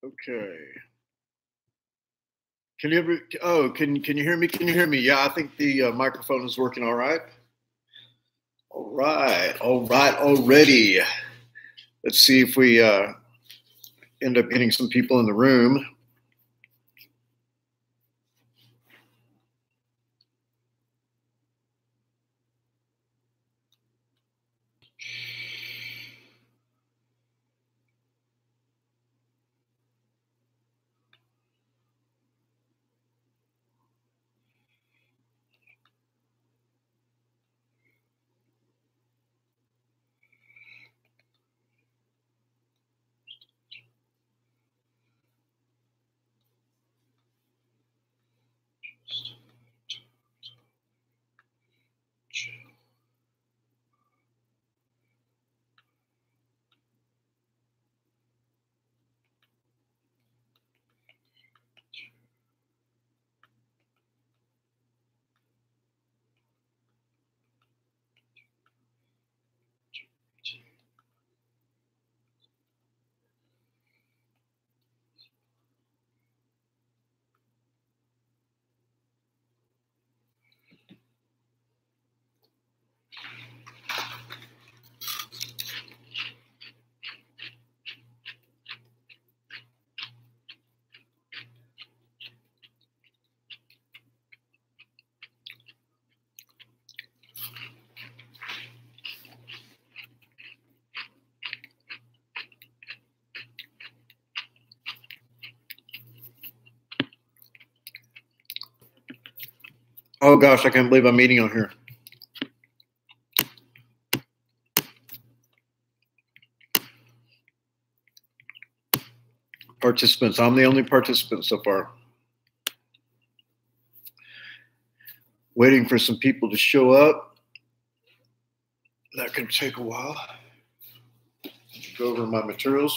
Okay. Can you ever? Oh, can you hear me? Can you hear me? Yeah, I think the microphone is working all right. All right, all right, already. Let's see if we end up getting some people in the room. Oh gosh, I can't believe I'm eating on here. Participants. I'm the only participant so far. Waiting for some people to show up. That could take a while. Go over my materials.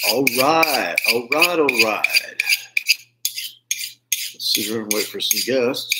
All right, all right, all right. Let's sit here and wait for some guests.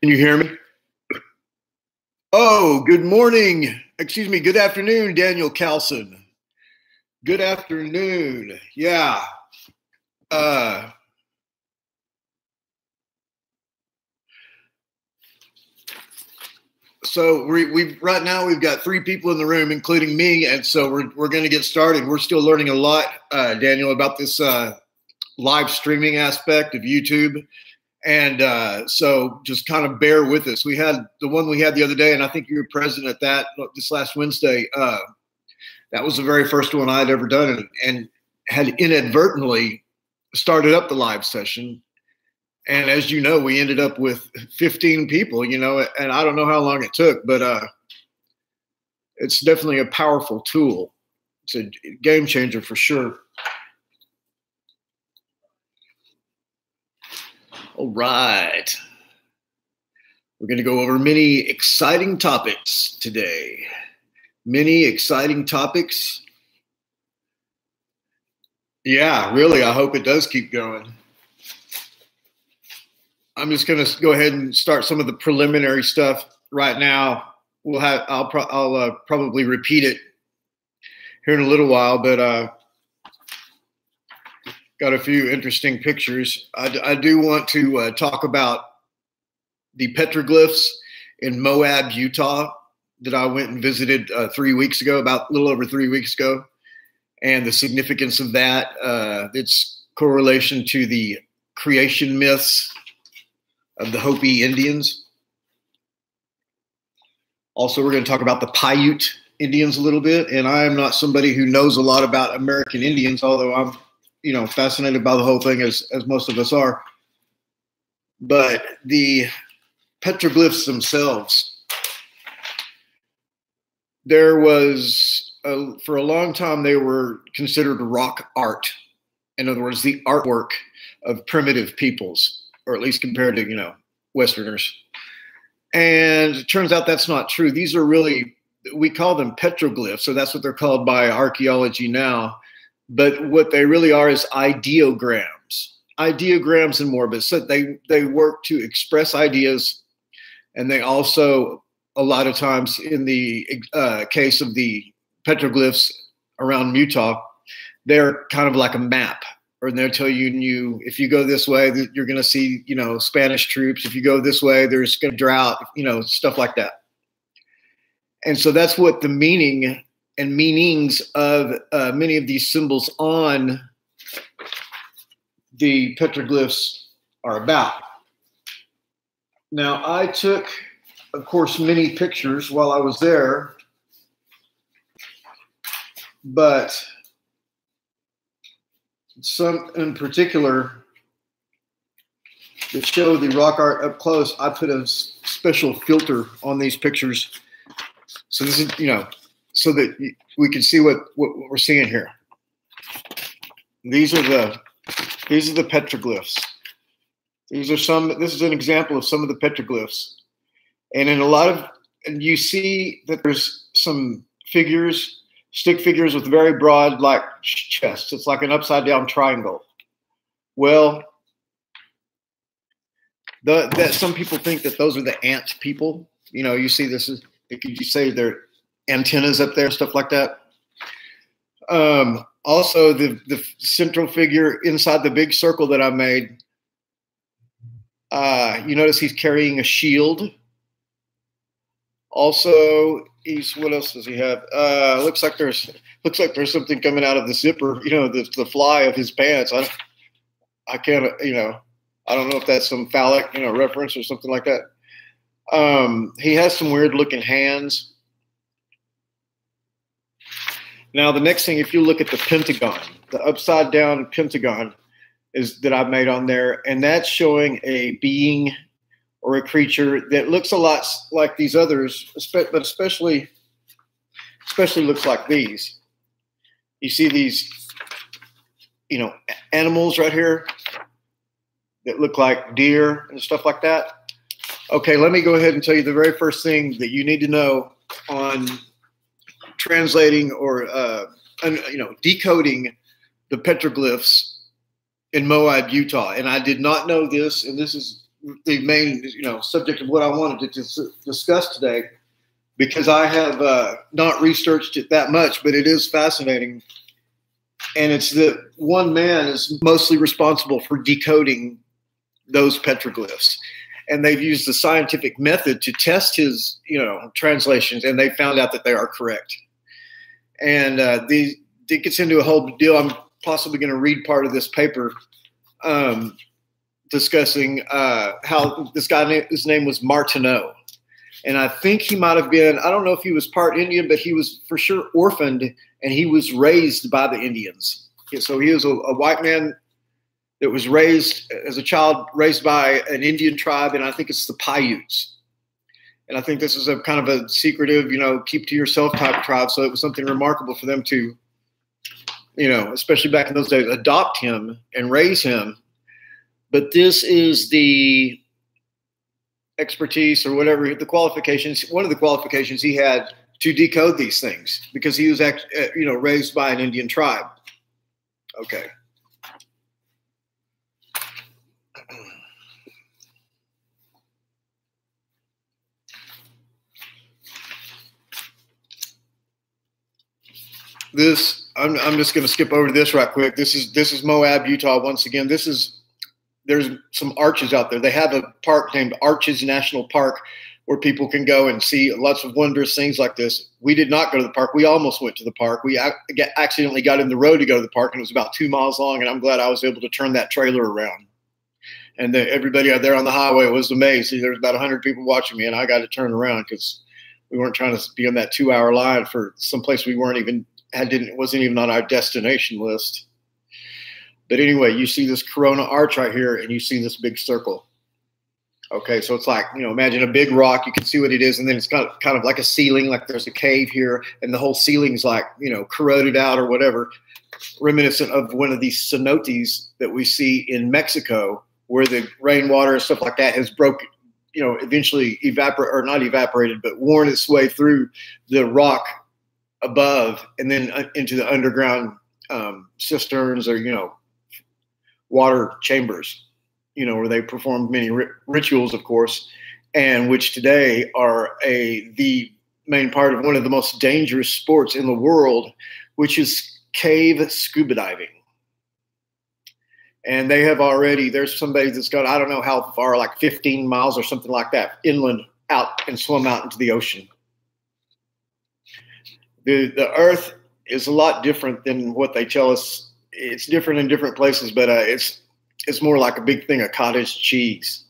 Can you hear me? Oh, good morning. Excuse me. Good afternoon, Daniel Carlson. Good afternoon. Yeah. So we right now we've got 3 people in the room, including me, and so we're going to get started. We're still learning a lot, Daniel, about this live streaming aspect of YouTube. And so just kind of bear with us. We had the one we had the other day, and I think you were present at that this last Wednesday. That was the very first one I'd ever done, and had inadvertently started up the live session. And as you know, we ended up with 15 people, and I don't know how long it took, but it's definitely a powerful tool. It's a game changer for sure. All right. We're going to go over many exciting topics today. Many exciting topics. Yeah, really, I hope it does keep going. I'm just going to go ahead and start some of the preliminary stuff right now. I'll probably repeat it here in a little while, but got a few interesting pictures. I do want to talk about the petroglyphs in Moab, Utah, that I went and visited 3 weeks ago, about a little over 3 weeks ago, and the significance of that, its correlation to the creation myths of the Hopi Indians. Also, we're going to talk about the Paiute Indians a little bit, and I am not somebody who knows a lot about American Indians, although I'm fascinated by the whole thing as most of us are. But the petroglyphs themselves, there was, for a long time, they were considered rock art. In other words, the artwork of primitive peoples, or at least compared to, Westerners. And it turns out that's not true. These are really, we call them petroglyphs, so that's what they're called by archaeology now. But what they really are is ideograms and more. But so they work to express ideas, and they also, a lot of times, in the case of the petroglyphs around Utah, they're kind of like a map, or they'll tell you if you go this way, you're going to see Spanish troops. If you go this way, there's going to drought, stuff like that. And so that's what the meaning and meanings of many of these symbols on the petroglyphs are about. Now, I took, of course, many pictures while I was there, but some in particular that show the rock art up close, I put a special filter on these pictures. So this is, so that we can see what we're seeing here. These are the petroglyphs. This is an example of some of the petroglyphs. And in a lot of, and you see that there's some figures, stick figures with very broad, like chests. It's like an upside down triangle. Well, that some people think that those are the ant people. You see this is, could you say they're antennas up there, stuff like that. Also, the central figure inside the big circle that I made, you notice he's carrying a shield. Also, what else does he have? Looks like there's something coming out of the zipper, the fly of his pants. I can't, I don't know if that's some phallic, reference or something like that. He has some weird looking hands. Now, the next thing, if you look at the pentagon, the upside down pentagon is that I've made on there, and that's showing a being or a creature that looks a lot like these others, but especially looks like these. You see these, animals right here that look like deer and stuff like that. Okay, let me go ahead and tell you the very first thing that you need to know on translating or decoding the petroglyphs in Moab, Utah. And I did not know this, and this is the main subject of what I wanted to discuss today, because I have not researched it that much, but it is fascinating. And it's that one man is mostly responsible for decoding those petroglyphs. And they've used the scientific method to test his, translations, and they found out that they are correct. And it gets into a whole deal. I'm possibly going to read part of this paper discussing how this guy, his name was Martineau. And I think he might have been, I don't know if he was part Indian, but he was for sure orphaned, and he was raised by the Indians. So he was a white man that was raised as a child, raised by an Indian tribe, and I think it's the Paiutes. And I think this is a kind of a secretive, keep to yourself type of tribe. So it was something remarkable for them to, especially back in those days, adopt him and raise him. But this is the expertise or whatever, the qualifications, one of the qualifications he had to decode these things, because he was raised by an Indian tribe. Okay. I'm just going to skip over this right quick. This is Moab, Utah. Once again, there's some arches out there. They have a park named Arches National Park where people can go and see lots of wondrous things like this. We did not go to the park. We almost went to the park. We accidentally got in the road to go to the park, and it was about 2 miles long, and I'm glad I was able to turn that trailer around. And everybody out there on the highway was amazed. There was about 100 people watching me, and I got to turn around because we weren't trying to be on that 2-hour line for someplace we weren't even wasn't even on our destination list. But anyway, you see this corona arch right here, and you see this big circle. Okay, so it's like, imagine a big rock. You can see what it is, and then it's kind of like a ceiling, like there's a cave here, and the whole ceiling's like, corroded out or whatever, reminiscent of one of these cenotes that we see in Mexico, where the rainwater and stuff like that has broken, eventually not evaporated, but worn its way through the rock above and then into the underground cisterns or, water chambers, where they performed many rituals, of course, and which today are the main part of one of the most dangerous sports in the world, which is cave scuba diving. And they have there's somebody that's got, I don't know how far, like 15 miles or something like that, inland out and swim out into the ocean. The earth is a lot different than what they tell us. It's different in different places, but it's more like a big thing of cottage cheese.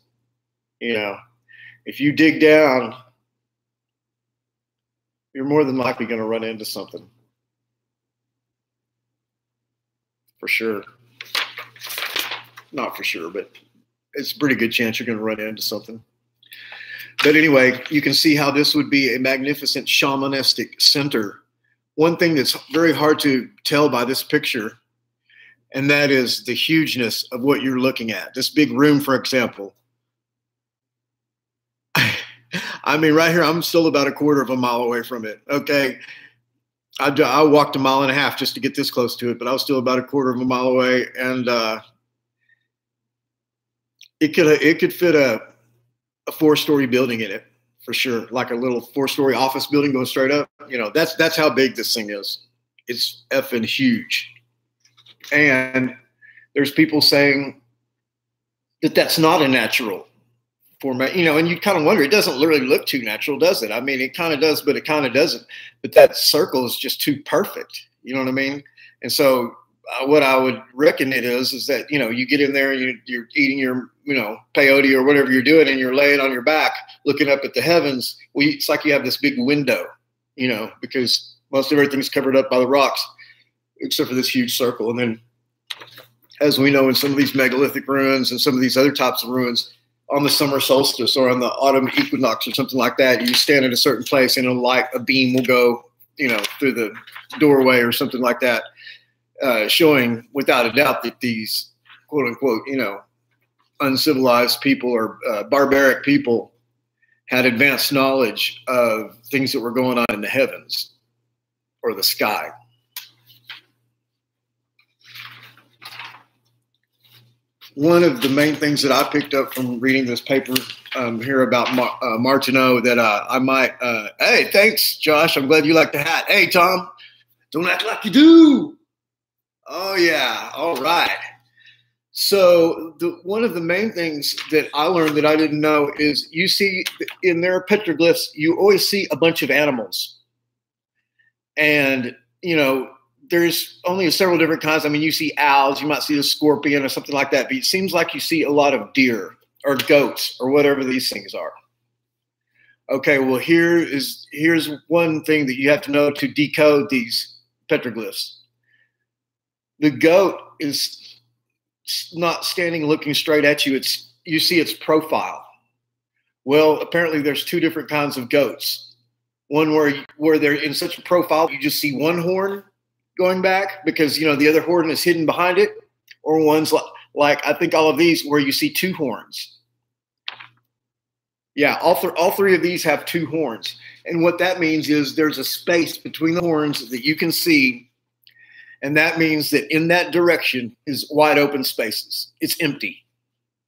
If you dig down, you're more than likely going to run into something. For sure. Not for sure, but it's a pretty good chance you're going to run into something. But anyway, you can see how this would be a magnificent shamanistic center. One thing that's very hard to tell by this picture, and that is the hugeness of what you're looking at. This big room, for example. I mean, right here, I'm still about a quarter of a mile away from it. Okay. I walked 1.5 miles just to get this close to it, but I was still about a quarter of a mile away. And it could fit a 4-story building in it, for sure. Like a little 4-story office building going straight up. That's how big this thing is. It's effing huge. And there's people saying that that's not a natural format, and you kind of wonder, it doesn't really look too natural, does it? I mean, it kind of does, but it kind of doesn't. But that circle is just too perfect. You know what I mean? And so what I would reckon it is that, you get in there and you're eating your, peyote or whatever you're doing, and you're laying on your back looking up at the heavens. Well, it's like you have this big window, because most of everything's covered up by the rocks, except for this huge circle. And then, as we know, in some of these megalithic ruins and some of these other types of ruins, on the summer solstice or on the autumn equinox or something like that, you stand in a certain place and a beam will go, through the doorway or something like that, showing without a doubt that these quote unquote, uncivilized people or barbaric people had advanced knowledge of things that were going on in the heavens or the sky. one of the main things that I picked up from reading this paper here about Martineau that I might, hey, thanks, Josh. I'm glad you like the hat. Hey, Tom, don't act like you do. Oh, yeah. All right. So one of the main things that I learned that I didn't know is you see in their petroglyphs, you always see a bunch of animals. And, you know, there's only several different kinds. I mean, you see owls, you might see a scorpion or something like that, but it seems like you see a lot of deer or goats or whatever these things are. Okay, well, here's one thing that you have to know to decode these petroglyphs. The goat is not standing looking straight at you. You see its profile. Well, apparently there's two different kinds of goats. One where they're in such a profile, you just see one horn going back because, you know, the other horn is hidden behind it, or ones like I think all of these where you see two horns. Yeah, all three of these have two horns. And what that means is there's a space between the horns that you can see, and that means that in that direction is wide open spaces. It's empty.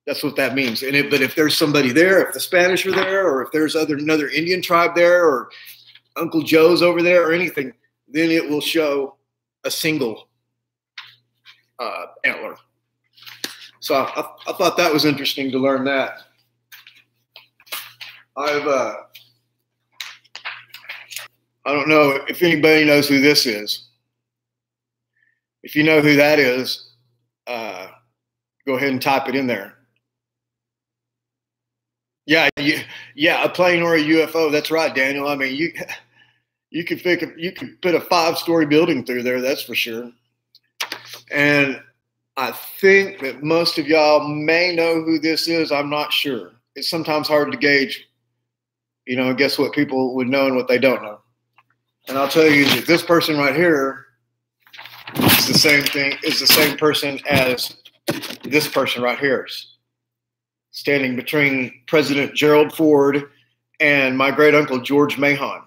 That's what that means. But if there's somebody there, if the Spanish are there, or if there's another Indian tribe there, or Uncle Joe's over there, or anything, then it will show a single antler. So I thought that was interesting to learn that. I don't know if anybody knows who this is. If you know who that is, go ahead and type it in there. Yeah, a plane or a UFO. That's right, Daniel. I mean, you could put a 5-story building through there. That's for sure. And I think that most of y'all may know who this is. I'm not sure. It's sometimes hard to gauge, you know, guess what people would know and what they don't know. And I'll tell you that this person right here is the same thing. Is the same person as this person right here, standing between President Gerald Ford and my great uncle George Mahon,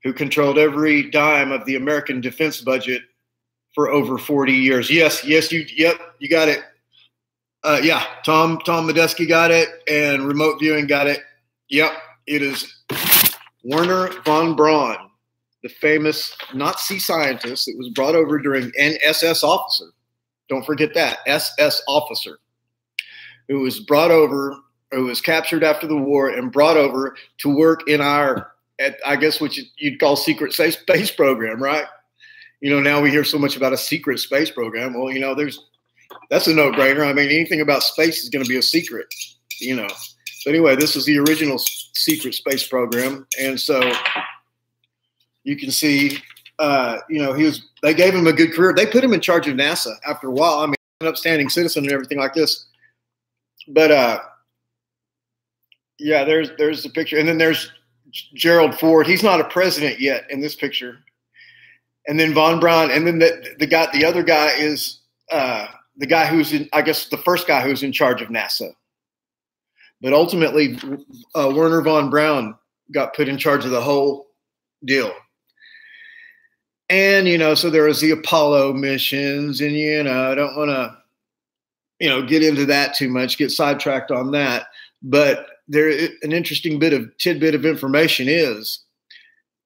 who controlled every dime of the American defense budget for over 40 years. You got it. Tom Medeski got it, and remote viewing got it. Yep, it is Wernher von Braun, the famous Nazi scientist that was brought over during an SS officer. Don't forget that, SS officer, who was brought over, who was captured after the war and brought over to work in I guess what you'd call secret space program, right? You know, now we hear so much about a secret space program. Well, you know, that's a no-brainer. I mean, anything about space is going to be a secret, you know. But anyway, this is the original secret space program. And so you can see, you know, they gave him a good career. They put him in charge of NASA after a while. I mean, an upstanding citizen and everything like this. But, yeah, there's the picture. And then there's Gerald Ford. He's not a president yet in this picture. And then von Braun. And then the other guy is the guy who's I guess the first guy who's in charge of NASA. But ultimately, Wernher von Braun got put in charge of the whole deal. And, you know, so there was the Apollo missions, and, you know, I don't want to, you know, get into that too much, get sidetracked on that. But an interesting tidbit of information is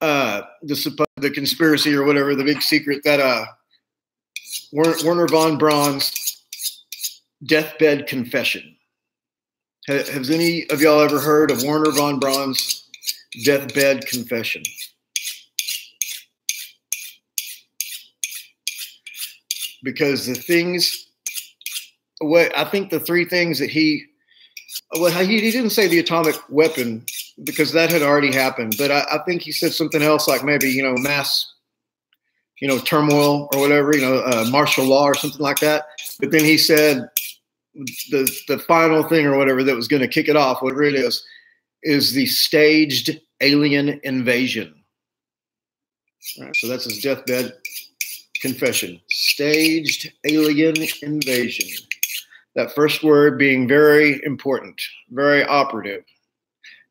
the conspiracy or whatever, the big secret that Wernher von Braun's deathbed confession. Has any of y'all ever heard of Wernher von Braun's deathbed confession? Because I think the three things that he didn't say the atomic weapon because that had already happened, but I think he said something else like maybe, you know, mass, you know, turmoil or whatever, you know, martial law or something like that. But then he said the final thing or whatever that was going to kick it off, whatever it is the staged alien invasion. All right, so that's his deathbed confession. Staged alien invasion. That first word being very important, very operative.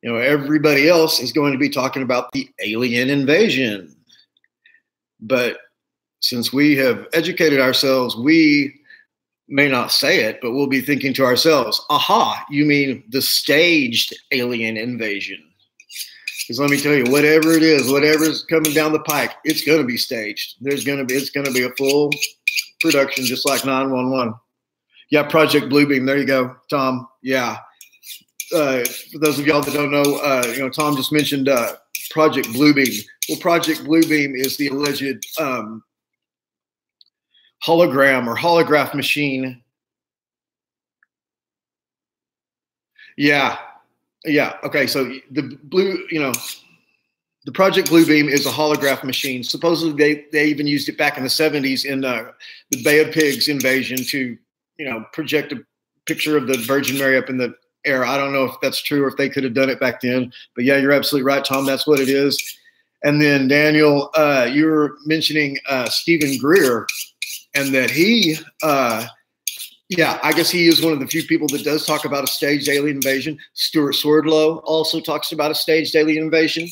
You know, everybody else is going to be talking about the alien invasion. But since we have educated ourselves, we may not say it, but we'll be thinking to ourselves, aha, you mean the staged alien invasion. Because let me tell you, whatever it is, whatever's coming down the pike, it's going to be staged. It's going to be a full production, just like 911. Yeah, Project Bluebeam. There you go, Tom. Yeah. For those of y'all that don't know, Tom just mentioned Project Bluebeam. Well, Project Bluebeam is the alleged hologram or holograph machine. Yeah. Okay. So the Project Bluebeam is a holograph machine. Supposedly they even used it back in the 70s in the Bay of Pigs invasion to, project a picture of the Virgin Mary up in the air. I don't know if that's true or if they could have done it back then, but yeah, you're absolutely right, Tom. That's what it is. And then Daniel, you were mentioning Stephen Greer, and that he, I guess he is one of the few people that does talk about a staged alien invasion. Stuart Swerdlow also talks about a staged alien invasion.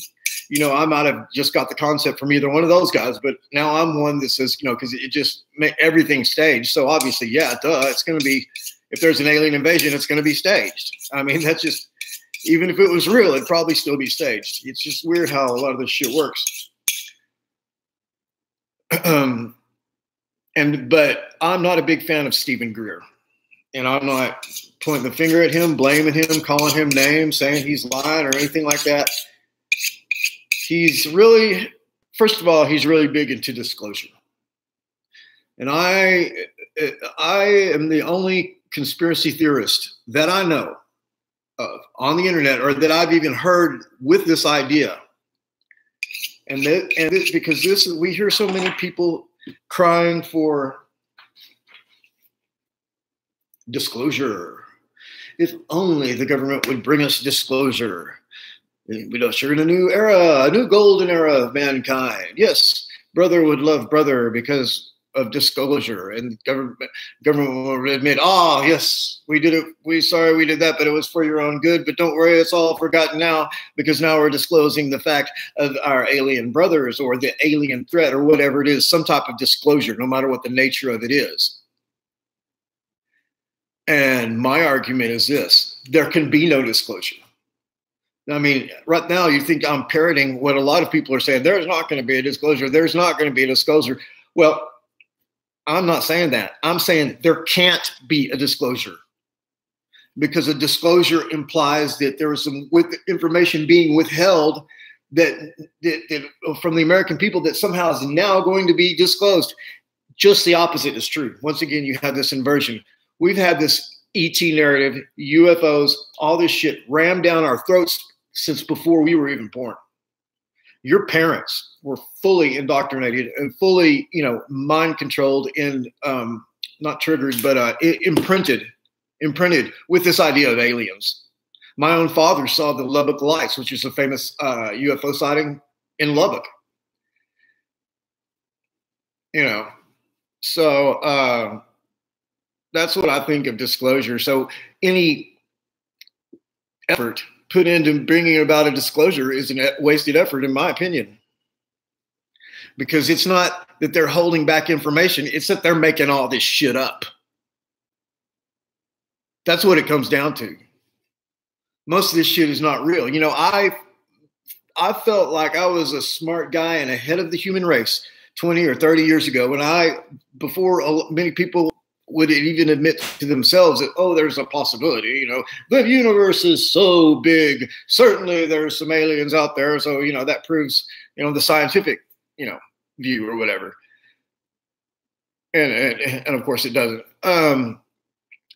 I might have just got the concept from either one of those guys, but now I'm one that says, because it just makes everything staged. So obviously, it's going to be, if there's an alien invasion, it's going to be staged. I mean, that's just, even if it was real, it'd probably still be staged. It's just weird how a lot of this shit works. But I'm not a big fan of Stephen Greer. And I'm not pointing the finger at him, blaming him, calling him names, saying he's lying or anything like that. He's really, first of all, he's really big into disclosure. And I am the only conspiracy theorist that I know of on the internet, or that I've even heard with this idea. Because we hear so many people crying for disclosure. If only the government would bring us disclosure. We'd usher in a new era, a new golden era of mankind. Yes, brother would love brother because of disclosure, and government will admit, yes, we did it. Sorry we did that, but it was for your own good. But don't worry, it's all forgotten now, because now we're disclosing the fact of our alien brothers or the alien threat or whatever it is, some type of disclosure, no matter what the nature of it is. And my argument is this: there can be no disclosure. I mean, right now you think I'm parroting what a lot of people are saying. There's not going to be a disclosure. There's not going to be a disclosure. Well, I'm not saying that. I'm saying there can't be a disclosure, because a disclosure implies that there is some information being withheld that from the American people that somehow is now going to be disclosed. Just the opposite is true. Once again, you have this inversion. We've had this ET narrative, UFOs, all this shit rammed down our throats since before we were even born. Your parents were fully indoctrinated and fully, mind controlled and not triggered, but imprinted with this idea of aliens. My own father saw the Lubbock Lights, which is a famous UFO sighting in Lubbock. So that's what I think of disclosure. So any effort put into bringing about a disclosure is a wasted effort, in my opinion. Because it's not that they're holding back information, it's that they're making all this shit up. That's what it comes down to. Most of this shit is not real. I felt like I was a smart guy and ahead of the human race 20 or 30 years ago, before many people would even admit to themselves that, there's a possibility, the universe is so big. Certainly there's some aliens out there. So, that proves, the scientific, view or whatever. And of course it doesn't.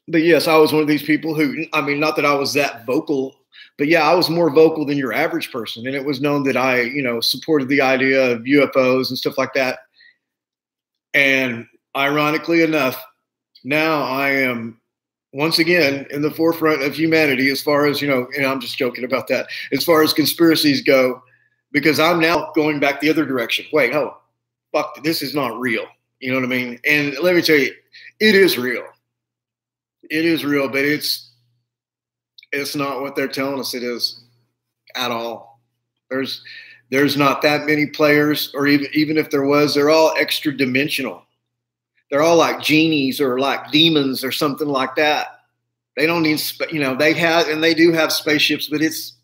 But yes, I was one of these people who, not that I was that vocal, but yeah, I was more vocal than your average person. And it was known that I, supported the idea of UFOs and stuff like that. And ironically enough, now I am once again in the forefront of humanity as far as, and I'm just joking about that, as far as conspiracies go, because I'm now going back the other direction. Wait, no, fuck, this is not real. You know what I mean? And let me tell you, it is real. It is real, but it's not what they're telling us it is at all. There's not that many players, or even if there was, they're all extra dimensional. they're all like genies or like demons or something like that. They don't need, they have, and they do have spaceships, but it's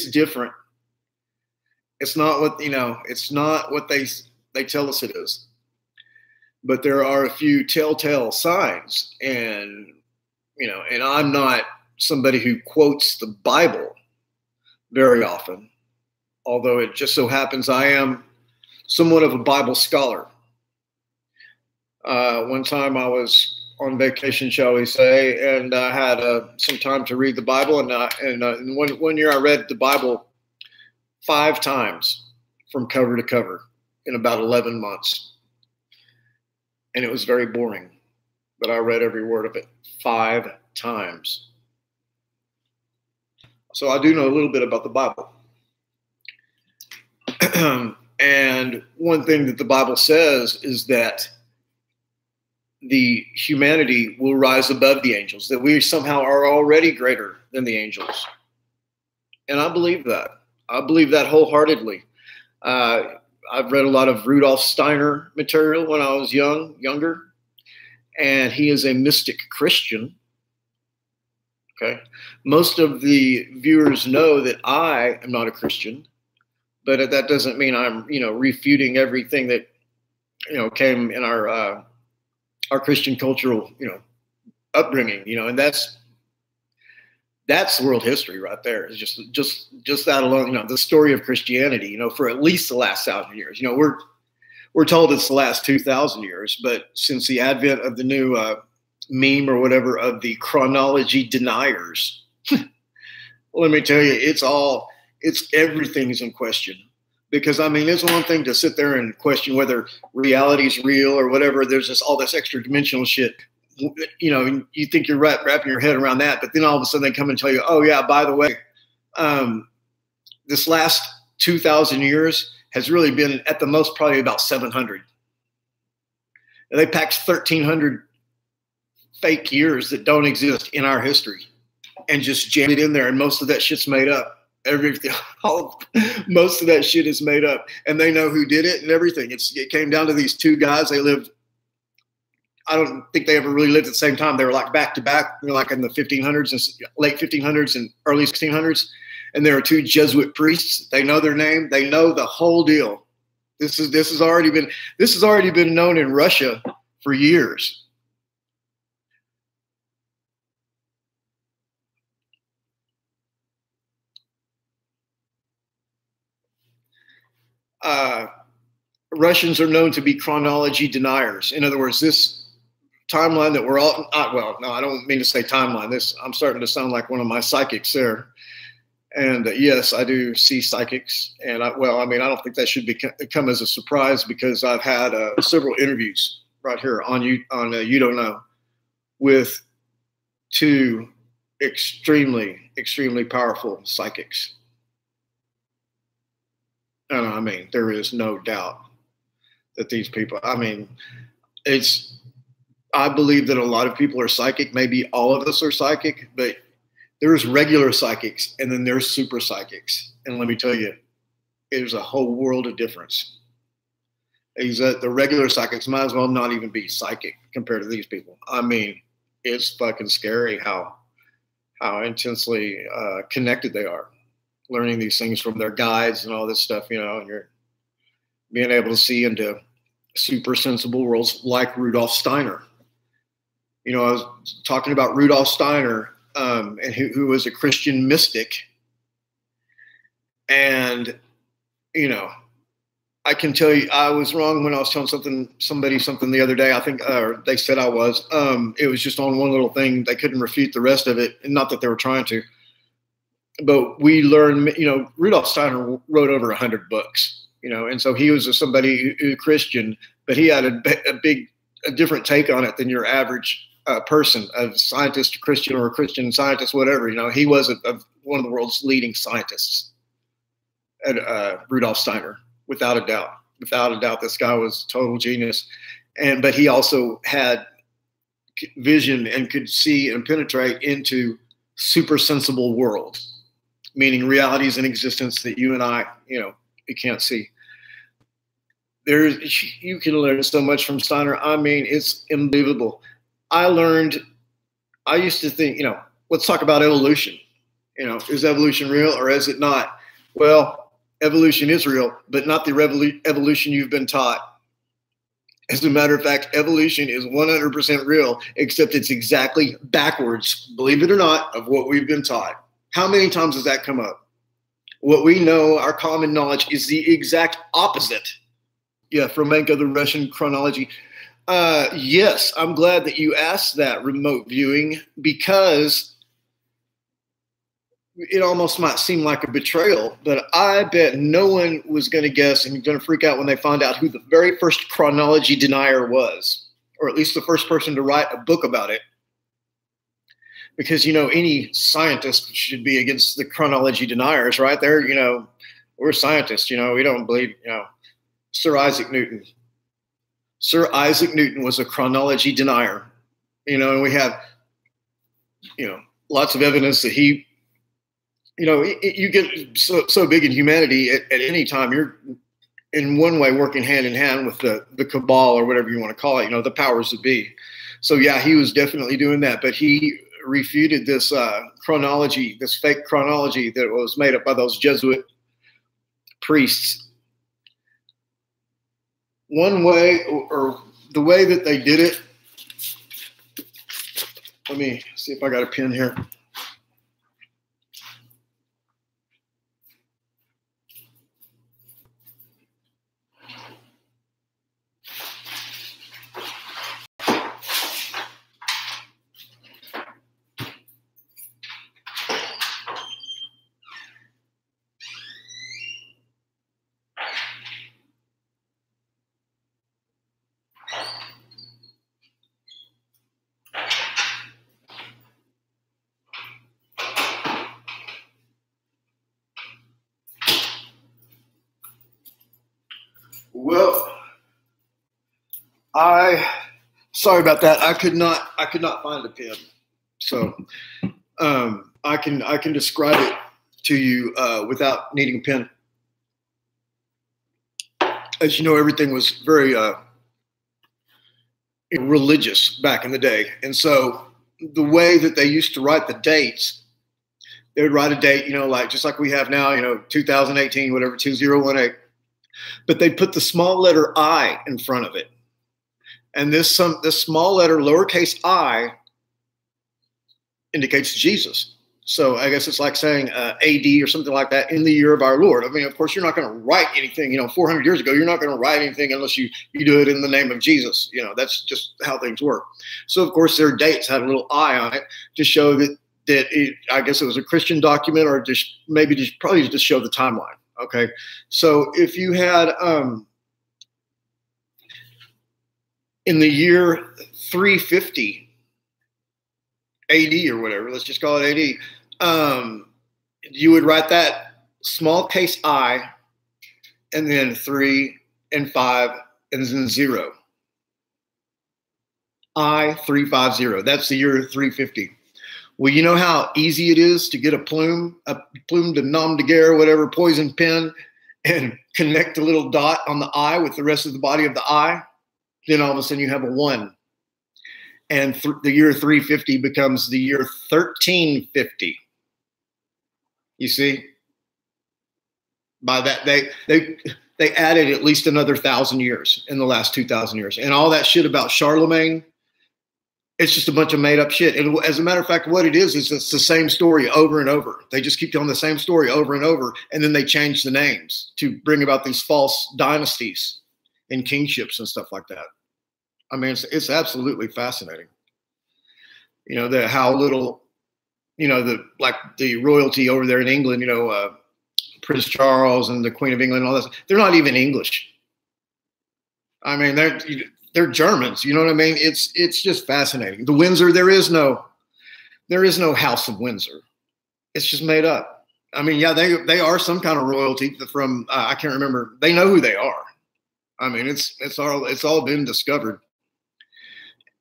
different. It's not what, it's not what they tell us it is. But there are a few telltale signs, and, and I'm not somebody who quotes the Bible very often, although it just so happens I am somewhat of a Bible scholar. One time I was on vacation, shall we say, and I had some time to read the Bible, and one year I read the Bible 5 times from cover to cover in about 11 months. And it was very boring, but I read every word of it 5 times. So I do know a little bit about the Bible. And one thing that the Bible says is that the humanity will rise above the angels, that we somehow are already greater than the angels. And I believe that. I believe that wholeheartedly. I've read a lot of Rudolf Steiner material when I was younger, and he is a mystic Christian. Okay. Most of the viewers know that I am not a Christian, but that doesn't mean I'm, refuting everything that, came in our Christian cultural, upbringing, and that's world history right there. Is just that alone, the story of Christianity, for at least the last 1,000 years. We're told it's the last 2,000 years, but since the advent of the new meme or whatever of the chronology deniers, let me tell you, everything is in question. Because it's one thing to sit there and question whether reality is real or whatever. There's all this extra dimensional shit. You think you're wrapping your head around that, but then all of a sudden they come and tell you, oh yeah, by the way, this last 2,000 years has really been at the most probably about 700. And they packed 1,300 fake years that don't exist in our history and just jammed it in there. And most of that shit's made up. Most of that shit is made up, and they know who did it and everything. It came down to these 2 guys. They lived, I don't think they ever really lived at the same time. They were like back to back, like in the 1500s and late 1500s and early 1600s. And there are 2 Jesuit priests. They know their name. They know the whole deal. This has already been known in Russia for years. Russians are known to be chronology deniers. In other words, this timeline that we're all, no, I don't mean to say timeline. I'm starting to sound like one of my psychics there. And yes, I do see psychics. And I don't think that should come as a surprise, because I've had several interviews right here on You Don't Know with 2 extremely, extremely powerful psychics. And there is no doubt that these people, I believe that a lot of people are psychic. Maybe all of us are psychic, but there's regular psychics and then there's super psychics. And let me tell you, there's a whole world of difference. The regular psychics might as well not even be psychic compared to these people. It's fucking scary how intensely connected they are, learning these things from their guides and all this stuff, and you're being able to see into super sensible worlds like Rudolf Steiner. I was talking about Rudolf Steiner, and who was a Christian mystic. And, I can tell you, I was wrong when I was telling somebody something the other day. I think they said I was. It was just on one little thing. They couldn't refute the rest of it. And not that they were trying to. But we learned, Rudolf Steiner wrote over 100 books, and so he was somebody who Christian, but he had a different take on it than your average person, a scientist, a Christian, or a Christian scientist, whatever. He was one of the world's leading scientists, Rudolf Steiner, without a doubt. Without a doubt, this guy was a total genius. But he also had vision and could see and penetrate into super sensible worlds, meaning realities in existence that you and I, you can't see. you can learn so much from Steiner. I mean, it's unbelievable. I used to think, let's talk about evolution. Is evolution real or is it not? Well, evolution is real, but not the evolution you've been taught. As a matter of fact, evolution is 100% real, except it's exactly backwards, believe it or not, of what we've been taught. How many times has that come up? What we know, our common knowledge, is the exact opposite. Yeah, Fomenko, the Russian chronology. Yes, I'm glad that you asked that, remote viewing, because it almost might seem like a betrayal, but I bet no one was going to guess and going to freak out when they found out who the very first chronology denier was, or at least the first person to write a book about it. Because, any scientist should be against the chronology deniers, right? We're scientists, we don't believe, Sir Isaac Newton. Sir Isaac Newton was a chronology denier, and we have, lots of evidence that he, you get so big in humanity at any time, you're in one way working hand in hand with the cabal or whatever you want to call it, the powers that be. So yeah, he was definitely doing that, but he refuted this chronology, this fake chronology that was made up by those Jesuit priests. One way, or the way that they did it, let me see if I got a pen here. Well, sorry about that. I could not find a pen. So I can describe it to you without needing a pen. As you know, everything was very religious back in the day. And so the way that they used to write the dates, they would write a date, just like we have now, 2018, whatever, 2018. But they put the small letter I in front of it. And this small letter, lowercase I, indicates Jesus. So I guess it's like saying AD or something like that, in the year of our Lord. I mean, of course, you're not going to write anything, 400 years ago, you're not going to write anything unless you do it in the name of Jesus. That's just how things work. So, of course, their dates had a little I on it to show that I guess it was a Christian document, or probably just show the timeline. Okay, so if you had in the year 350 AD or whatever, let's just call it AD, you would write that small case I, and then 3 and 5 and then 0. I-350. That's the year 350. Well, you know how easy it is to get a plume de nom de guerre, whatever, poison pen, and connect a little dot on the I with the rest of the body of the I? Then all of a sudden you have a 1. And the year 350 becomes the year 1350. You see? By that, they added at least another 1,000 years in the last 2,000 years. And all that shit about Charlemagne, it's just a bunch of made up shit. And as a matter of fact, what it is it's the same story over and over. They just keep telling the same story over and over. And then they change the names to bring about these false dynasties and kingships and stuff like that. I mean, it's absolutely fascinating. How little, the royalty over there in England, Prince Charles and the Queen of England and all that, they're not even English. I mean, they're Germans. You know what I mean? It's just fascinating. The Windsor, there is no House of Windsor. It's just made up. I mean, yeah, they are some kind of royalty from I can't remember. They know who they are. I mean, it's all been discovered.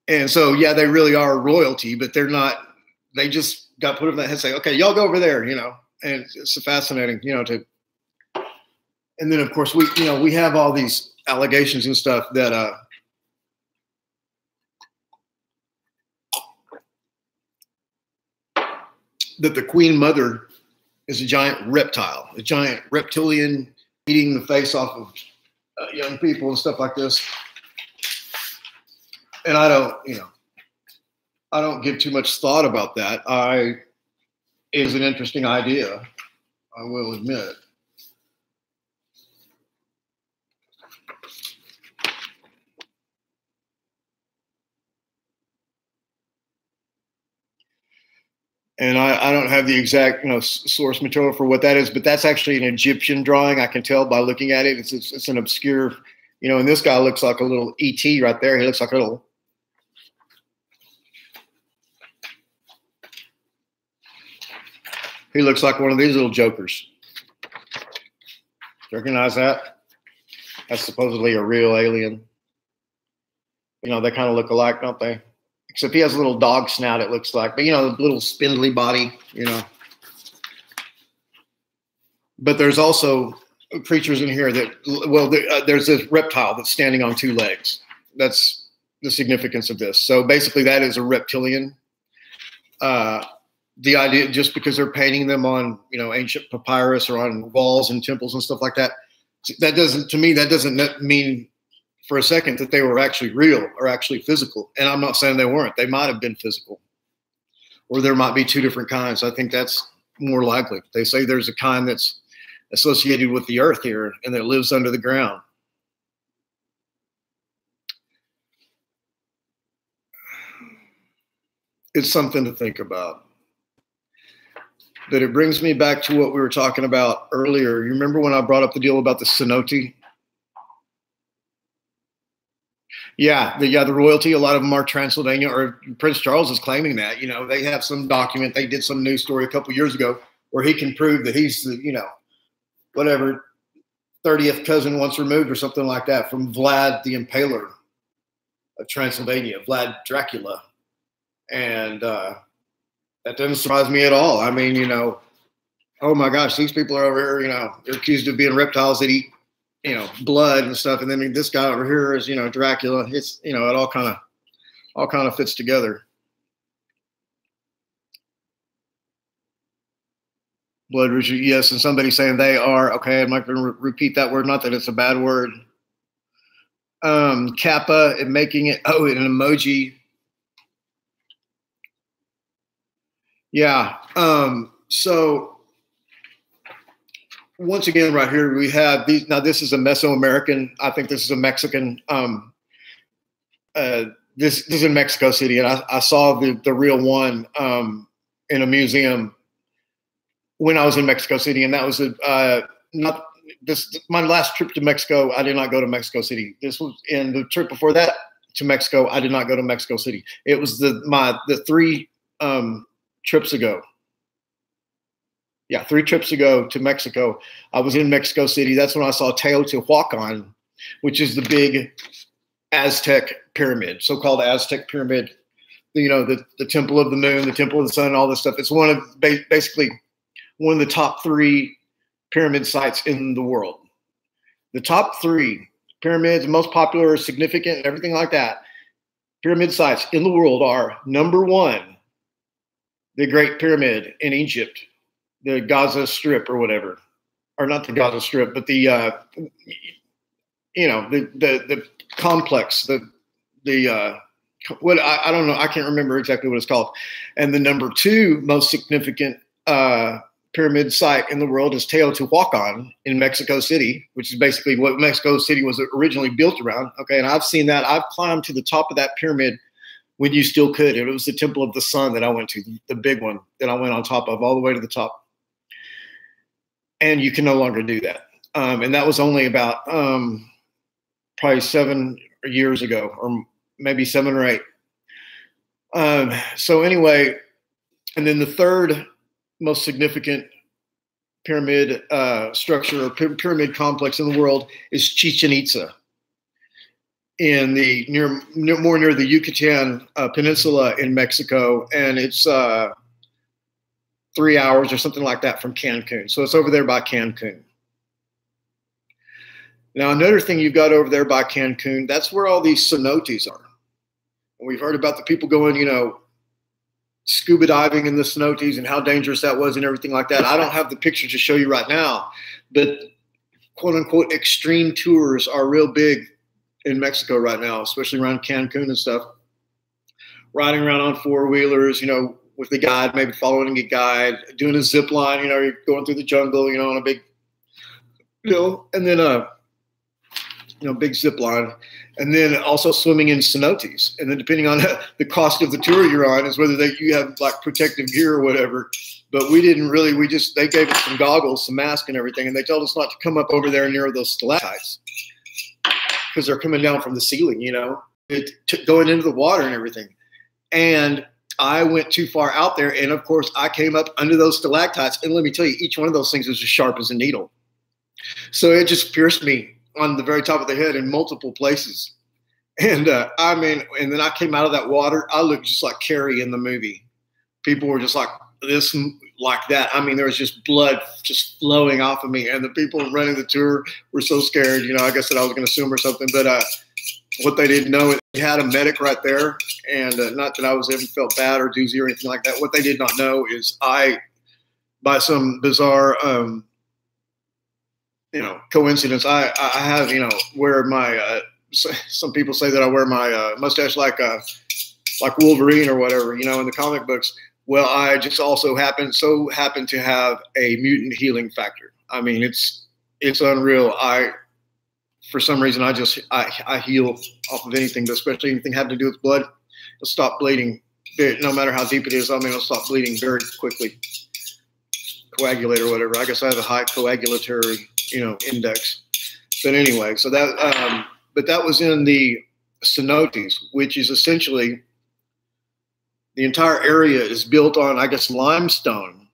And so, yeah, they really are royalty, but they're not. They just got put in that head and say, okay, y'all go over there, And it's fascinating, And then, of course, we have all these allegations and stuff that that the Queen Mother is a giant reptile, a giant reptilian eating the face off of young people and stuff like this. And I don't give too much thought about that. It is an interesting idea, I will admit. And I don't have the exact source material for what that is, but that's actually an Egyptian drawing. I can tell by looking at it. It's an obscure, and this guy looks like a little ET right there. He looks like a little. He looks like one of these little jokers. Do you recognize that? That's supposedly a real alien. They kind of look alike, don't they? Except he has a little dog snout, it looks like. But, the little spindly body, But there's also creatures in here that, there's this reptile that's standing on two legs. That's the significance of this. So basically that is a reptilian. The idea, just because they're painting them on, ancient papyrus or on walls and temples and stuff like that, that doesn't mean for a second that they were actually real or actually physical. And I'm not saying they weren't. They might have been physical. Or there might be two different kinds. I think that's more likely. They say there's a kind that's associated with the earth here and that lives under the ground. It's something to think about. But it brings me back to what we were talking about earlier. You remember when I brought up the deal about the cenote? Yeah, the royalty, a lot of them are Transylvania, or Prince Charles is claiming that. They have some document. They did some news story a couple years ago where he can prove that he's the, whatever, 30th cousin once removed or something like that from Vlad the Impaler of Transylvania, Vlad Dracula. And that doesn't surprise me at all. I mean, oh my gosh, these people are over here, they're accused of being reptiles that eat blood and stuff. And then this guy over here is, Dracula. It's, it all kind of fits together. Blood ritual, yes. And somebody saying they are, okay, I'm not going to repeat that word. Not that it's a bad word. Kappa and making it, an emoji. Yeah. So once again, right here, we have these. Now, this is a Mesoamerican. I think this is a Mexican. This is in Mexico City, and I saw the real one in a museum when I was in Mexico City, and that was not this. My last trip to Mexico, I did not go to Mexico City. This was in the trip before that to Mexico. I did not go to Mexico City. It was the three trips ago. Yeah, 3 trips ago to Mexico. I was in Mexico City. That's when I saw Teotihuacan, which is the big Aztec pyramid, so-called Aztec pyramid. The Temple of the Moon, the Temple of the Sun, all this stuff. It's one of basically one of the top 3 pyramid sites in the world. The top 3 pyramids, most popular, significant, and everything like that, pyramid sites in the world are, number 1, the Great Pyramid in Egypt. The Gaza Strip or whatever, or not the Gaza Strip, but the complex, what I don't know, I can't remember exactly what it's called. And the number 2 most significant pyramid site in the world is Teotihuacan in Mexico City, which is basically what Mexico City was originally built around. Okay, and I've seen that. I've climbed to the top of that pyramid when you still could. It was the Temple of the Sun that I went to, the big one that I went on top of, all the way to the top. And you can no longer do that. And that was only about probably 7 years ago, or maybe 7 or 8. So anyway, and then the third most significant pyramid structure or pyramid complex in the world is Chichen Itza in the more near the Yucatan Peninsula in Mexico, and it's 3 hours or something like that from Cancun. So it's over there by Cancun. Now, another thing you've got over there by Cancun, that's where all these cenotes are. And we've heard about the people going, scuba diving in the cenotes and how dangerous that was and everything like that. I don't have the picture to show you right now, but quote unquote extreme tours are real big in Mexico right now, especially around Cancun and stuff. Riding around on four-wheelers, with the guide, maybe following a guide, doing a zip line, you're going through the jungle, on a big, and then, big zip line. And then also swimming in cenotes. And then depending on the cost of the tour you're on is whether you have like protective gear or whatever. But we didn't really, they gave us some goggles, some mask and everything. And they told us not to come up over there near those stalactites because they're coming down from the ceiling, going into the water and everything. And I went too far out there. And of course I came up under those stalactites. And let me tell you, each one of those things was as sharp as a needle. So it just pierced me on the very top of the head in multiple places. And and then I came out of that water. I looked just like Carrie in the movie. People were just like this, like that. There was just blood just flowing off of me. And the people running the tour were so scared. I guess that I was going to sue them or something. But what they didn't know, they had a medic right there. And not that I was ever felt bad or doozy or anything like that. What they did not know is by some bizarre, coincidence, I have, wear my, some people say that I wear my mustache like Wolverine or whatever, in the comic books. Well, I just also happen to have a mutant healing factor. It's unreal. For some reason, I heal off of anything, but especially anything having to do with blood. It'll stop bleeding, no matter how deep it is. It'll stop bleeding very quickly. Coagulate or whatever. I guess I have a high coagulatory, index. But anyway, so that, but that was in the cenotes, which is essentially the entire area is built on, I guess, limestone.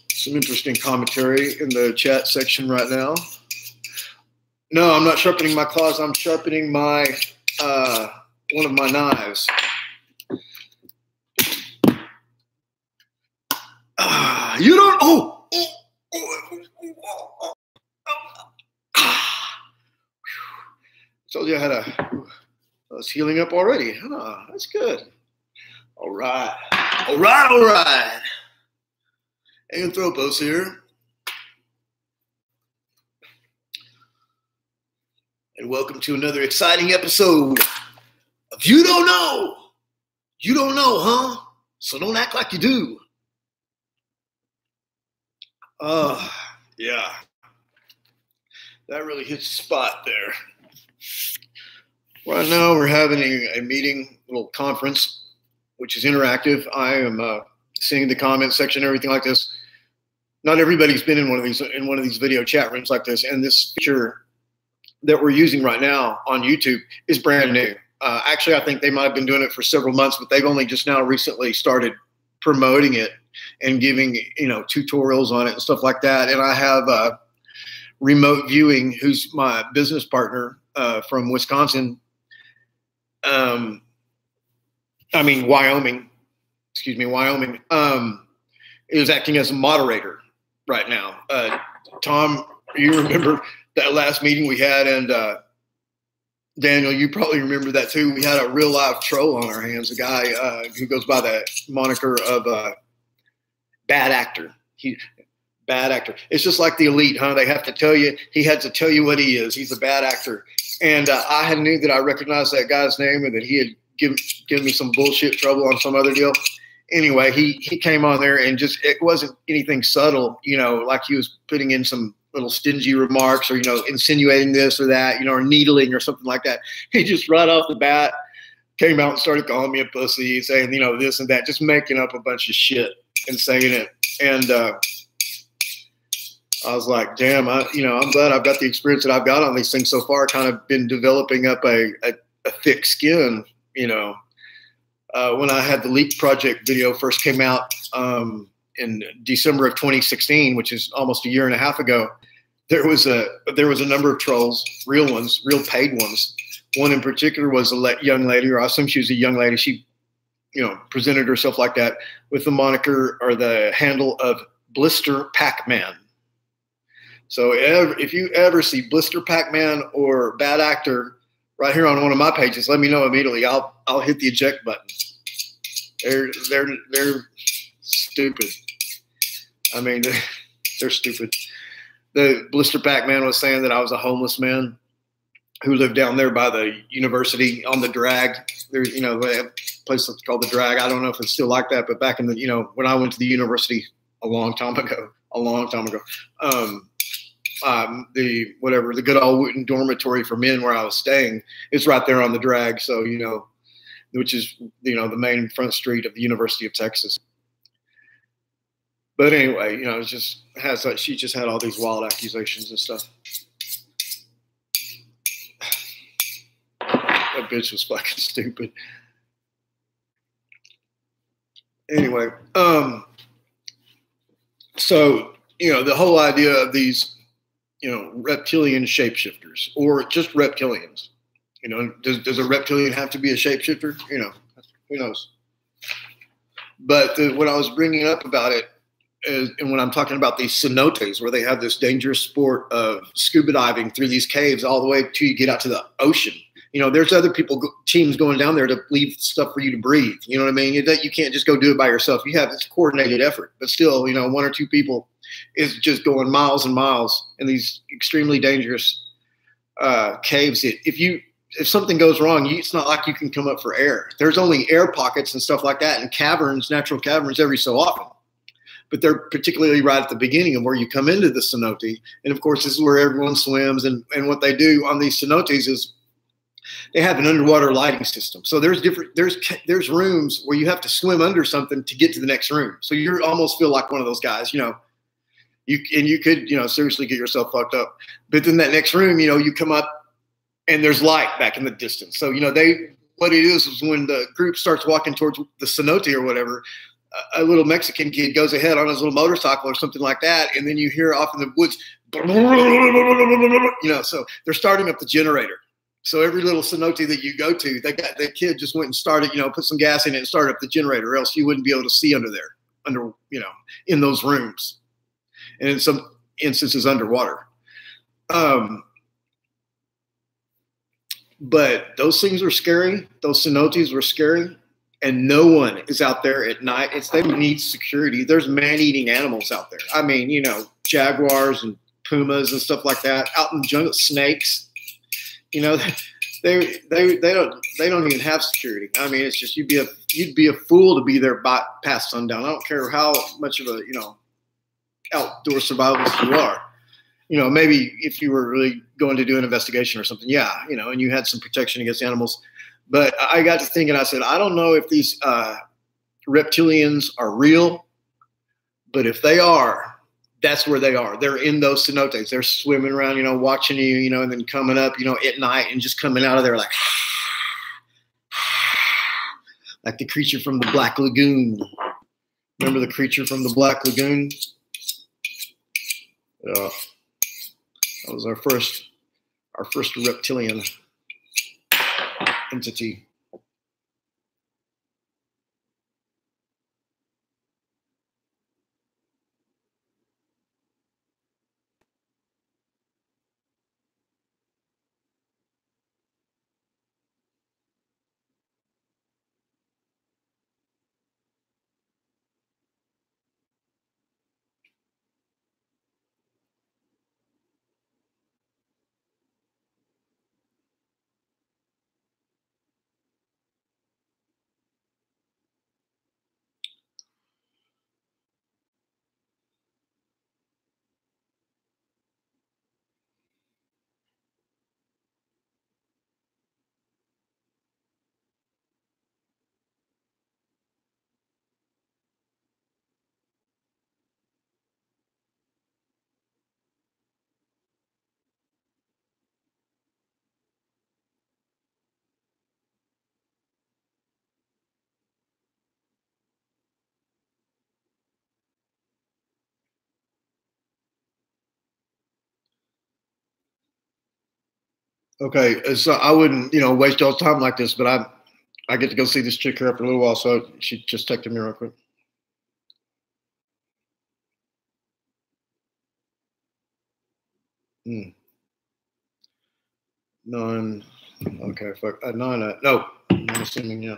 Some interesting commentary in the chat section right now. No, I'm not sharpening my claws. I'm sharpening my one of my knives. You don't. Oh. Told you I was healing up already. Oh, that's good. All right. Anthropos here. And welcome to another exciting episode of You Don't Know. You don't know, huh? So don't act like you do. Yeah. That really hits the spot there. Right now we're having a meeting, a little conference, which is interactive. I am seeing the comment section, everything like this. Not everybody's been in one of these video chat rooms like this, and this feature that we're using right now on YouTube is brand new. Actually, I think they might have been doing it for several months, but they've only just now recently started promoting it and giving, tutorials on it and stuff like that. And I have Remote Viewing, who's my business partner from Wisconsin. Wyoming. Excuse me, Wyoming. Is acting as a moderator right now. Tom, you remember that last meeting we had, and Daniel, you probably remember that too. We had a real live troll on our hands, a guy who goes by the moniker of bad actor. Bad actor. It's just like the elite, huh? They have to tell you, he had to tell you what he is. He's a bad actor. And I had knew that I recognized that guy's name and that he had given me some bullshit trouble on some other deal. Anyway, he came on there and just, it wasn't anything subtle, like he was putting in some little stingy remarks or, insinuating this or that, or needling or something like that. He just right off the bat came out and started calling me a pussy, saying, this and that, just making up a bunch of shit and saying it. And I was like, damn, I'm glad I've got the experience that I've got on these things so far, kind of been developing up a thick skin, when I had the Leak Project video first came out in December of 2016, which is almost a year and a half ago, there was a number of trolls, real ones, real paid ones, One in particular was a young lady, or I assume she was a young lady. She, presented herself like that with the moniker or the handle of Blister Pac-Man. So if you ever see Blister Pac-Man or Bad Actor right here on one of my pages, let me know immediately. I'll hit the eject button. They're stupid. I mean, they're stupid. The Blister Pac-Man was saying that I was a homeless man who lived down there by the university on the drag. There's, they have a place called the drag. I don't know if it's still like that, but back in the, when I went to the university a long time ago, the good old Wooten dormitory for men where I was staying is right there on the drag. So, which is, the main front street of the University of Texas. But anyway, she just had all these wild accusations and stuff. That bitch was fucking stupid. Anyway, so, the whole idea of these, reptilian shapeshifters or just reptilians, does a reptilian have to be a shapeshifter? Who knows? But what I was bringing up about it is, and when I'm talking about these cenotes, where they have this dangerous sport of scuba diving through these caves all the way till you get out to the ocean. There's other teams going down there to leave stuff for you to breathe. You know what I mean? You can't just go do it by yourself. You have this coordinated effort, but still, one or two people is just going miles and miles in these extremely dangerous caves. If something goes wrong, it's not like you can come up for air. There's only air pockets and stuff like that, and caverns, natural caverns, every so often. But they're particularly right at the beginning of where you come into the cenote. And of course, this is where everyone swims. And what they do on these cenotes is they have an underwater lighting system. So there's rooms where you have to swim under something to get to the next room. So you almost feel like one of those guys, you could, seriously get yourself fucked up. But then that next room, you come up and there's light back in the distance. So, what it is when the group starts walking towards the cenote or whatever, a little Mexican kid goes ahead on his little motorcycle or something like that. And then you hear off in the woods, so they're starting up the generator. So every little cenote that you go to, that kid just went and started, put some gas in it and started up the generator, or else you wouldn't be able to see under there, in those rooms. And in some instances underwater. But those things are scary. Those cenotes were scary. And no one is out there at night. They need security. There's man-eating animals out there. I mean, jaguars and pumas and stuff like that out in the jungle. Snakes. They don't even have security. I mean, it's just you'd be a fool to be there past sundown. I don't care how much of a outdoor survivalist you are. Maybe if you were really going to do an investigation or something, yeah, and you had some protection against animals. But I got to thinking, I said, I don't know if these reptilians are real, but if they are, that's where they are. They're in those cenotes. They're swimming around, watching you, and then coming up, at night and just coming out of there like the creature from the Black Lagoon. Remember the creature from the Black Lagoon? That was our first reptilian entity. Okay, so I wouldn't, waste y'all's time like this, but I get to go see this chick here after a little while, so she just texted me real quick. Hmm. None. Okay, fuck. None. No, I'm assuming, yeah.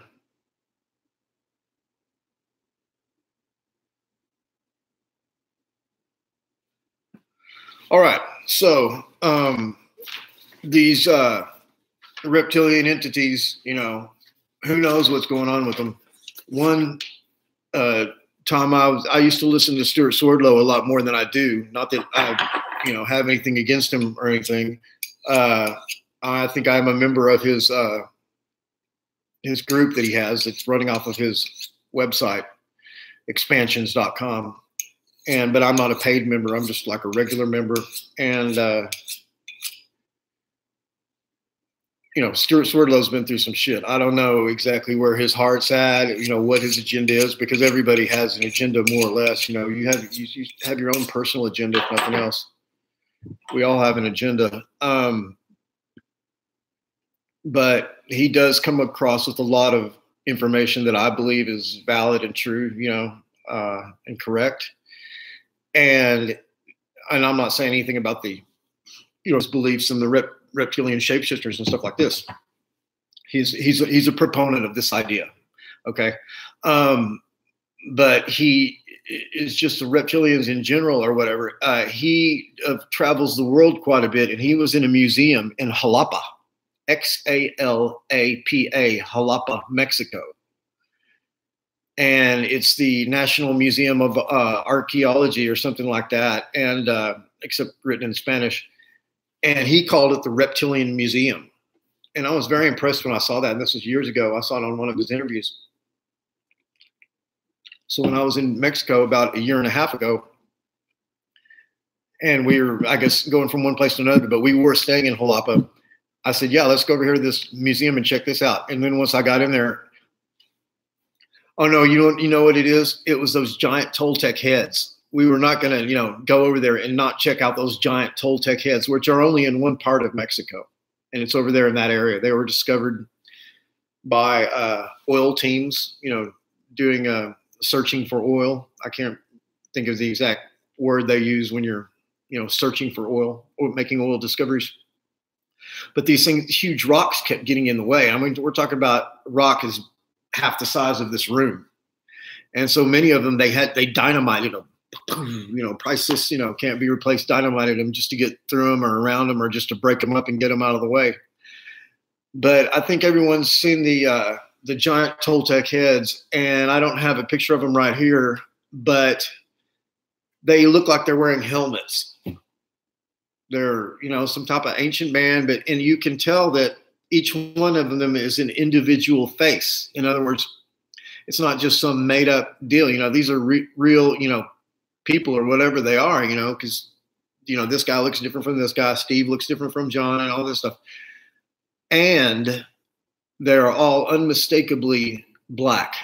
All right. So these reptilian entities, who knows what's going on with them? One uh, time I used to listen to Stuart Swordlow a lot more than I do. Not that I, have anything against him or anything. I think I'm a member of his group that he has. It's running off of his website, expansions.com. But I'm not a paid member. I'm just like a regular member. And Stuart Swordlow's been through some shit. I don't know exactly where his heart's at, what his agenda is, because everybody has an agenda more or less. You have your own personal agenda, if nothing else. We all have an agenda. But he does come across with a lot of information that I believe is valid and true, and correct. And I'm not saying anything about the, his beliefs and the reptilian shapeshifters and stuff like this. He's a proponent of this idea, okay? But he is just the reptilians in general or whatever. He travels the world quite a bit, and he was in a museum in Jalapa, Xalapa, Jalapa, Mexico. And it's the National Museum of Archaeology or something like that, and except written in Spanish. And he called it the Reptilian Museum. And I was very impressed when I saw that. And this was years ago. I saw it on one of his interviews. So when I was in Mexico about a year and a half ago, and we were, I guess, going from one place to another, but we were staying in Jalapa, I said, yeah, let's go over here to this museum and check this out. And then once I got in there, oh no, you know what it is? It was those giant Toltec heads. We were not going to, go over there and not check out those giant Toltec heads, which are only in one part of Mexico. And it's over there in that area. They were discovered by oil teams, doing searching for oil. I can't think of the exact word they use when you're, searching for oil or making oil discoveries. But these things, huge rocks kept getting in the way. I mean, we're talking about rock is half the size of this room. And so many of them, they dynamited them. Priceless, can't be replaced, dynamited them just to get through them or around them or just to break them up and get them out of the way. But I think everyone's seen the giant Toltec heads, and I don't have a picture of them right here, but they look like they're wearing helmets. They're, some type of ancient man, and you can tell that each one of them is an individual face. In other words, it's not just some made up deal. These are real, people or whatever they are, because, this guy looks different from this guy. Steve looks different from John and all this stuff. And they're all unmistakably black.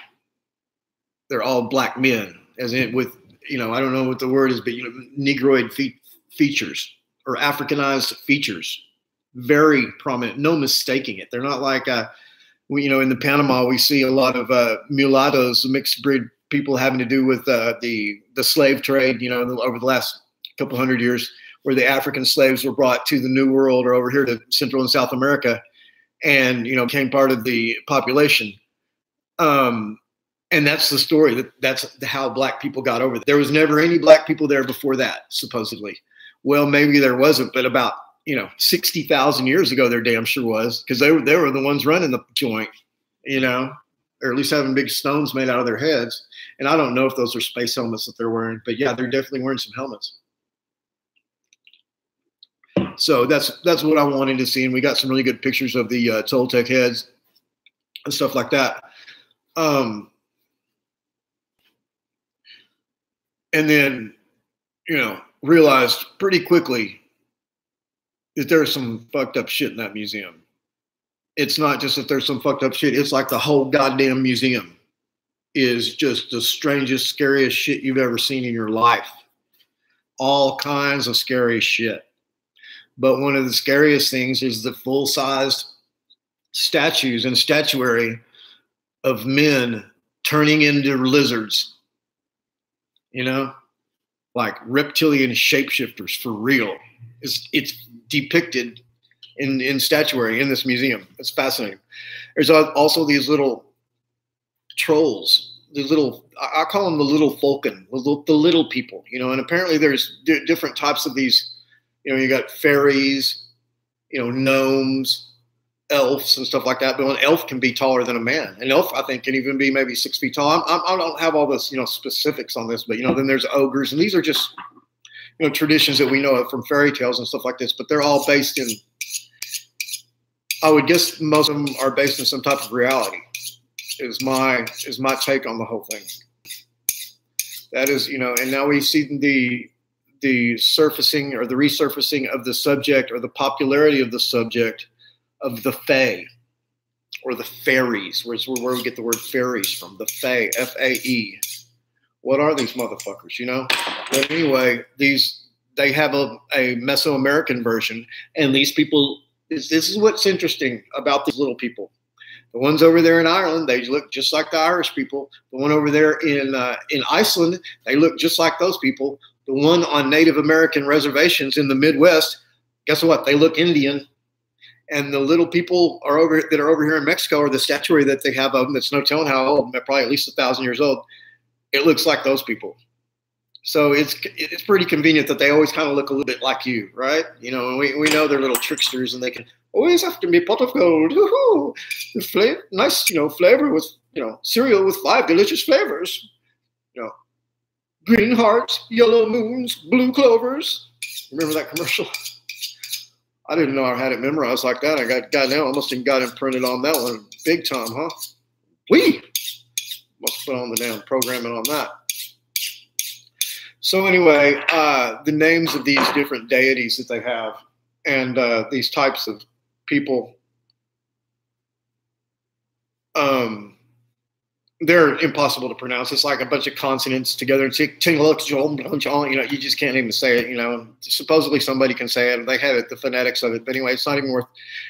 They're all black men, as in with, I don't know what the word is, but, Negroid features or Africanized features. Very prominent, no mistaking it. They're not like, in the Panama, we see a lot of mulattoes, mixed breed people having to do with the slave trade, over the last couple hundred years, where the African slaves were brought to the New World or over here to Central and South America and, became part of the population. And that's the story. That's how black people got over there. There was never any black people there before that, supposedly. Well, maybe there wasn't, but about 60,000 years ago, there damn sure was, because they were the ones running the joint, or at least having big stones made out of their heads. And I don't know if those are space helmets that they're wearing, but yeah, they're definitely wearing some helmets. So that's what I wanted to see, and we got some really good pictures of the Toltec heads and stuff like that. And then, realized pretty quickly that there's some fucked up shit in that museum. It's not just that there's some fucked up shit. It's like the whole goddamn museum is just the strangest, scariest shit you've ever seen in your life. All kinds of scary shit. But one of the scariest things is the full-sized statues and statuary of men turning into lizards, you know, like reptilian shapeshifters for real. It's depicted in statuary in this museum. It's fascinating. There's also these little trolls, these little, I call them the little Falcon, the little people, you know, and apparently there's different types of these, you know, you got fairies, you know, gnomes, elves and stuff like that. But an elf can be taller than a man. An elf, I think, can even be maybe 6 feet tall. I don't have all this, you know, specifics on this, but, you know, then there's ogres, and these are just, you know, traditions that we know of from fairy tales and stuff like this, but they're all based in, I would guess most of them are based in some type of reality, is my take on the whole thing. That is, you know, and now we see the surfacing or the resurfacing of the subject, or the popularity of the subject of the Fae, or the fairies, where we get the word fairies from, the Fae, F-A-E. What are these motherfuckers, you know? But anyway, they have a Mesoamerican version, and these people, this is what's interesting about these little people. The ones over there in Ireland, they look just like the Irish people. The one over there in Iceland, they look just like those people. The one on Native American reservations in the Midwest, guess what? They look Indian. And the little people that are over here in Mexico, or the statuary that they have of them, that's no telling how old, probably at least 1,000 years old. It looks like those people. So it's pretty convenient that they always kind of look a little bit like you, right? You know, and we know they're little tricksters, and they can always have to be pot of gold. Woo-hoo! The flavor, nice, you know, flavor with, you know, cereal with 5 delicious flavors. You know, green hearts, yellow moons, blue clovers. Remember that commercial? I didn't know I had it memorized like that. I got almost got it printed on that one big time, huh? Must put on the damn programming on that. So anyway, the names of these different deities that they have, and these types of people, they're impossible to pronounce. It's like a bunch of consonants together. You know, you just can't even say it, you know. Supposedly somebody can say it. They have it, the phonetics of it. But anyway, it's not even worth,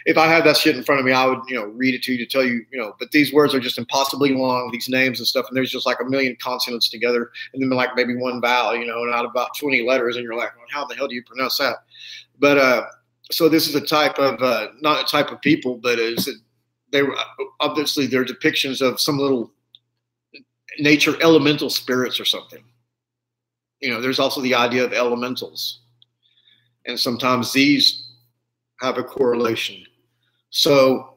if I had that shit in front of me, I would, you know, read it to you to tell you, you know, but these words are just impossibly long, these names and stuff. And there's just like a million consonants together, and then like maybe one vowel, you know, and out of about 20 letters. And you're like, well, how the hell do you pronounce that? But so this is a type of, not a type of people, but they were obviously they're depictions of some little nature elemental spirits or something. You know, there's also the idea of elementals, and sometimes these have a correlation. So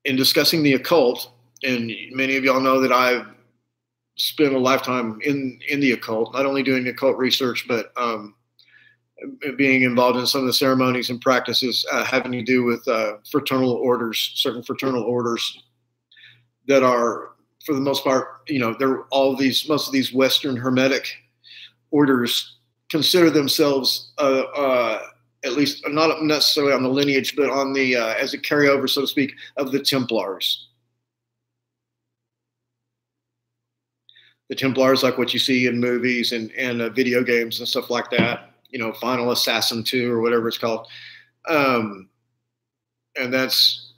in discussing the occult, and many of y'all know that I've spent a lifetime in the occult, not only doing occult research, but being involved in some of the ceremonies and practices having to do with fraternal orders, certain fraternal orders that are, for the most part, you know, most of these Western Hermetic orders consider themselves, at least not necessarily on the lineage, but on the as a carryover, so to speak, of the Templars. The Templars, like what you see in movies and video games and stuff like that. You know, Final Assassin 2 or whatever it's called, and that's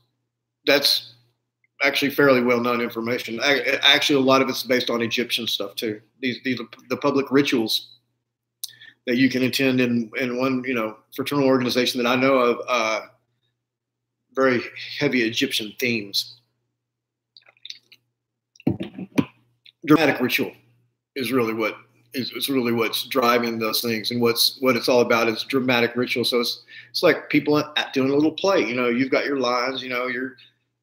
actually fairly well-known information. Actually, a lot of it's based on Egyptian stuff too. The public rituals that you can attend in one, you know, fraternal organization that I know of, very heavy Egyptian themes. Dramatic ritual is really what's driving those things, and what it's all about is dramatic ritual. So it's like people doing a little play. You know, you've got your lines. You know, you're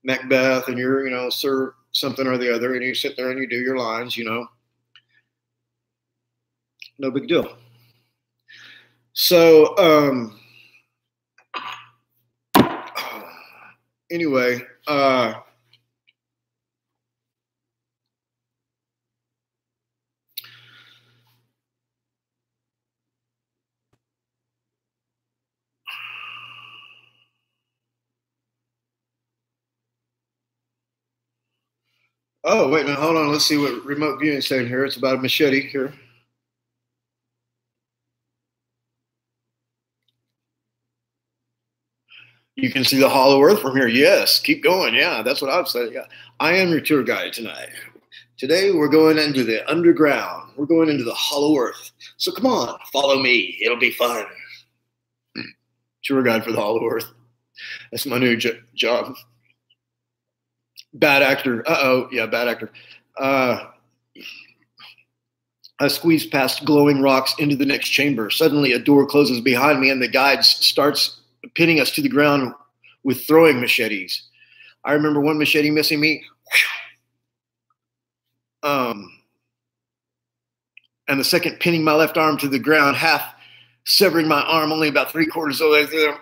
Macbeth, and you're, you know, Sir something or the other, and you sit there and you do your lines, you know. No big deal. So anyway, oh, wait a minute, hold on. Let's see what remote viewing is saying here. It's about a machete here. You can see the Hollow Earth from here. Yes, keep going. Yeah, that's what I've said. Yeah, I am your tour guide tonight. Today we're going into the underground. We're going into the Hollow Earth. So come on, follow me. It'll be fun. Tour guide for the Hollow Earth. That's my new job. Bad actor. Uh-oh. Yeah, bad actor. I squeeze past glowing rocks into the next chamber. Suddenly, a door closes behind me, and the guide starts pinning us to the ground with throwing machetes. I remember one machete missing me. And the second pinning my left arm to the ground, half severing my arm only about 3/4 of the way through there.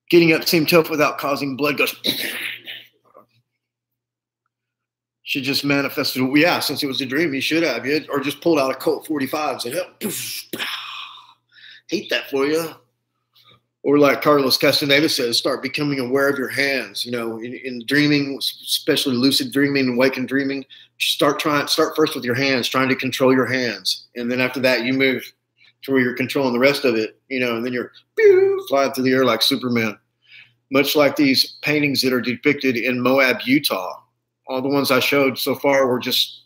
Getting up seemed tough without causing blood gush. She just manifested. Yeah, since it was a dream, he should have. Or just pulled out a Colt 45 and said, oh, hate that for you. Or like Carlos Castaneda says, start becoming aware of your hands. You know, in dreaming, especially lucid dreaming and awakened dreaming, start first with your hands, trying to control your hands. And then after that, you move to where you're controlling the rest of it, you know, and then you're flying through the air like Superman. Much like these paintings that are depicted in Moab, Utah. All the ones I showed so far were just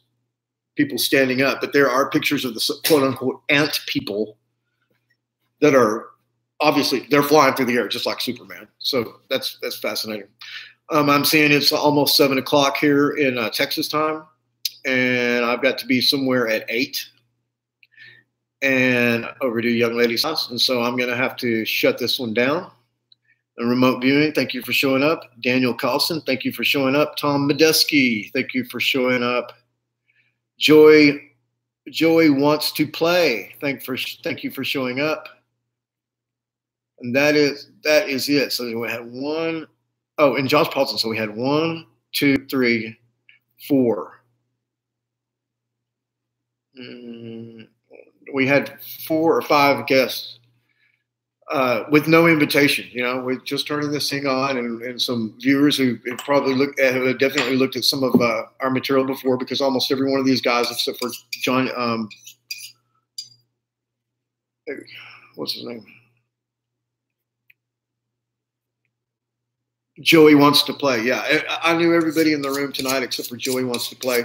people standing up, but there are pictures of the quote unquote ant people that are obviously they're flying through the air just like Superman. So that's fascinating. I'm seeing it's almost 7 o'clock here in Texas time, and I've got to be somewhere at 8 and over to a young lady's house. And so I'm going to have to shut this one down. And remote viewing, thank you for showing up. Daniel Carlson, thank you for showing up. Tom Medeski, thank you for showing up. Joy wants to play. Thank you for showing up. And that is it. So we had one. Oh, and Josh Paulson. So we had 1, 2, 3, 4. We had 4 or 5 guests. With no invitation, you know, we're just turning this thing on, and some viewers who have probably have definitely looked at some of our material before, because almost every one of these guys, except for John, what's his name? Joey Wants to Play. Yeah, I knew everybody in the room tonight except for Joey Wants to Play,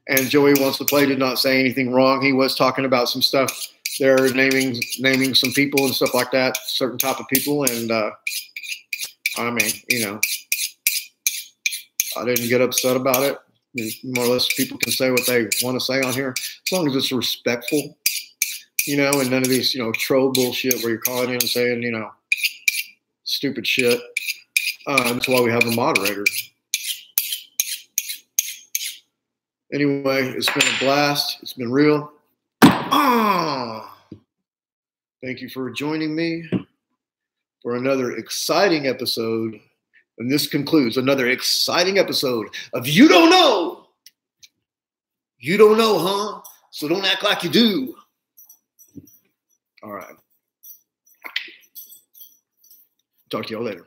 and Joey Wants to Play did not say anything wrong. He was talking about some stuff. They're naming some people and stuff like that, certain type of people. And I mean, you know, I didn't get upset about it. More or less people can say what they want to say on here, as long as it's respectful, you know, and none of these, you know, troll bullshit where you're calling in and saying, you know, stupid shit. That's why we have a moderator. Anyway, it's been a blast. It's been real. Thank you for joining me for another exciting episode. And this concludes another exciting episode of You Don't Know. You don't know, huh? So don't act like you do. All right. Talk to y'all later.